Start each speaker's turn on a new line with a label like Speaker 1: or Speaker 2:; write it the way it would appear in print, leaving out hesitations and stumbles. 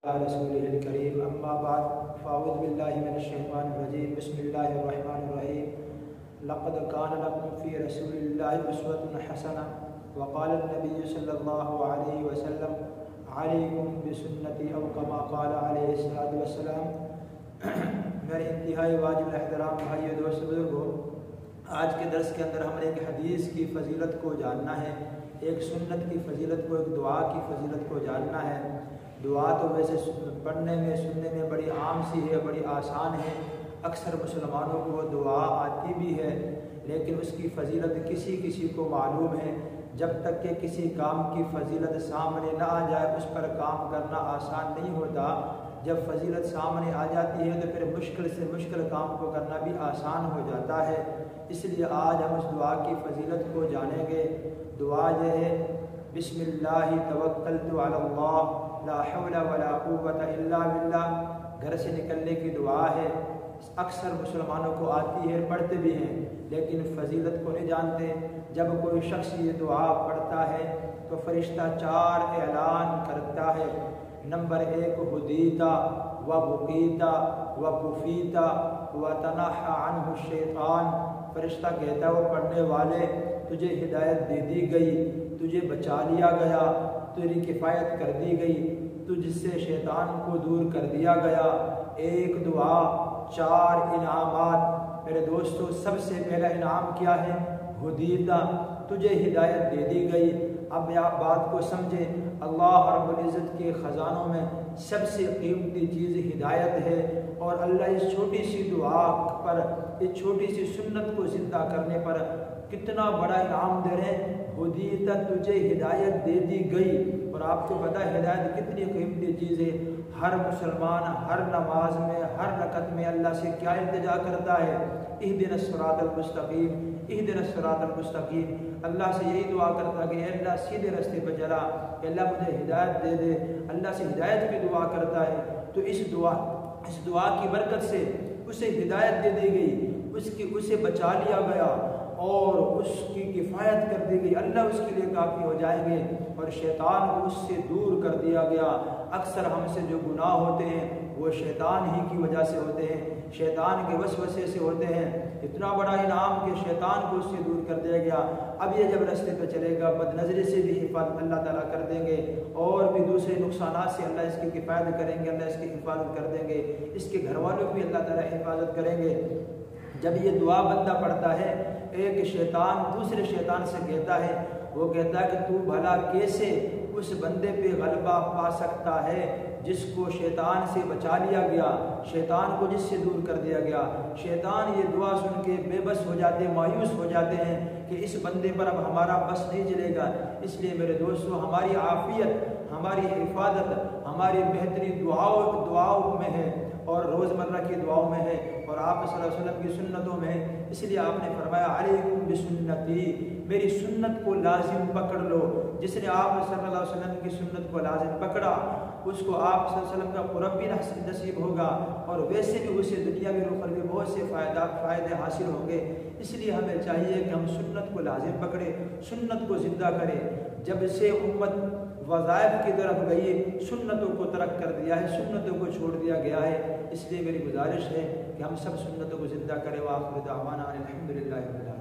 Speaker 1: رسوله الكريم اما بعد فاعوذ بالله من الشيطان الرجيم بسم الله الرحمن الرحيم لقد كان لكم في رسول الله اسوة حسنة وقال النبي صلى الله عليه وسلم عليكم بسنتي او كما قال عليه الصلاة والسلام۔ میرے انتہائی واجب الاحترام بھائی دوست بزرگوں، آج کے درس کے اندر ہم نے ایک حدیث کی فضیلت کو جاننا ہے، ایک سنت کی فضیلت کو، ایک دعا کی فضیلت کو جاننا ہے۔ دعا تو ویسے پڑھنے میں سننے میں بڑی عام سی ہے، بڑی آسان ہے، اکثر مسلمانوں کو دعا آتی بھی ہے، لیکن اس کی فضیلت کسی کسی کو معلوم ہے۔ جب تک کہ کسی کام کی فضیلت سامنے نہ آ جائے اس پر کام کرنا آسان نہیں ہوتا۔ جب فضیلت سامنے آ جاتی ہے تو پھر مشکل سے مشکل کام کو کرنا بھی آسان ہو جاتا ہے۔ اس لیے آج ہم اس دعا کی فضیلت کو جانیں گے۔ دعا یہ ہے، بسم اللہ توکلت علی اللہ لا حول ولا قوت الا باللہ۔ گھر سے نکلنے کی دعا ہے، اکثر مسلمانوں کو آتی ہے، پڑھتے بھی ہیں، لیکن فضیلت کو نہیں جانتے۔ جب کوئی شخص یہ دعا پڑھتا ہے تو فرشتہ 4 اعلان کرتا ہے۔ نمبر 1، ہدیتا و بقیتا و کفیتا و تنحى عنہ الشیطان۔ فرشتہ کہتا ہے وہ پڑھنے والے، تجھے ہدایت دے دی گئی، تجھے بچا لیا گیا، تیری کفایت کر دی گئی، تجھ سے شیطان کو دور کر دیا گیا۔ ایک دعا 4 انعامات۔ میرے دوستو، سب سے پہلا انعام کیا ہے؟ ہدیتا، تجھے ہدایت دے دی گئی۔ اب آپ بات کو سمجھیں، اللہ رب العزت کے خزانوں میں سب سے قیمتی چیز ہدایت ہے، اور اللہ اس چھوٹی سی دعا پر، اس چھوٹی سی سنت کو زندہ کرنے پر کتنا بڑا انعام دے رہے ہیں۔ ہدیتا، تجھے ہدایت دے دی گئی۔ اور آپ کو پتہ ہے ہدایت کتنی قیمتی چیز ہے۔ ہر مسلمان ہر نماز میں، ہر رکعت میں اللہ سے کیا التجا کرتا ہے؟ اہدنا الصراط المستقیم، اہدنا الصراط المستقیم۔ اللہ سے یہی دعا کرتا کہ اے اللہ سیدھے راستے پہ چلا، کہ اللہ مجھے ہدایت دے دے۔ اللہ سے ہدایت کی دعا کرتا ہے، تو اس دعا کی برکت سے اسے ہدایت دے دی گئی، اسے بچا لیا گیا اور اس کی کفایت کر دی گئی۔ اللہ اس کے لیے کافی ہو جائیں گے، اور شیطان کو اس سے دور کر دیا گیا۔ اکثر ہم سے جو گناہ ہوتے ہیں وہ شیطان ہی کی وجہ سے ہوتے ہیں، شیطان کے وسوسے سے ہوتے ہیں۔ اتنا بڑا انعام کہ شیطان کو اس سے دور کر دیا گیا۔ اب یہ جب راستے پہ چلے گا، بد نظری سے بھی حفاظت اللہ تعالیٰ کر دیں گے، اور بھی دوسرے نقصانات سے اللہ اس کی کفایت کریں گے، اللہ اس کی حفاظت کر دیں گے، اس کے گھر والوں کی اللہ تعالیٰ حفاظت کریں گے۔ جب یہ دعا بندہ پڑھتا ہے، ایک شیطان دوسرے شیطان سے کہتا ہے، وہ کہتا ہے کہ تو بھلا کیسے اس بندے پہ غلبہ پا سکتا ہے جس کو شیطان سے بچا لیا گیا، شیطان کو جس سے دور کر دیا گیا۔ شیطان یہ دعا سن کے بے بس ہو جاتے ہیں، مایوس ہو جاتے ہیں کہ اس بندے پر اب ہمارا بس نہیں چلے گا۔ اس لیے میرے دوستو، ہماری عافیت، ہماری حفاظت ہماری بہتری دعاؤں میں ہے، اور روزمرہ کی دعاؤں میں ہے، اور آپ صلی اللہ علیہ وسلم کی سنتوں میں ہے۔ اس لیے آپ نے فرمایا علیکم بسنتی، میری سنت کو لازم پکڑ لو۔ جس نے آپ صلی اللہ علیہ وسلم کی سنت کو لازم پکڑا، اس کو آپ صلی اللہ علیہ وسلم کا قرب بھی نصیب ہوگا، اور ویسے بھی اسے دنیا میں روح میں بہت سے فائدے حاصل ہوں گے۔ اس لیے ہمیں چاہیے کہ ہم سنت کو لازم پکڑیں، سنت کو زندہ کریں۔ جب سے امت وظائف کی طرف گئی، سنتوں کو ترک کر دیا ہے، سنتوں کو چھوڑ دیا گیا ہے۔ اس لیے میری گزارش ہے کہ ہم سب سنتوں کو زندہ کریں۔ وآخر دعوانا الحمدللہ رب العالمین۔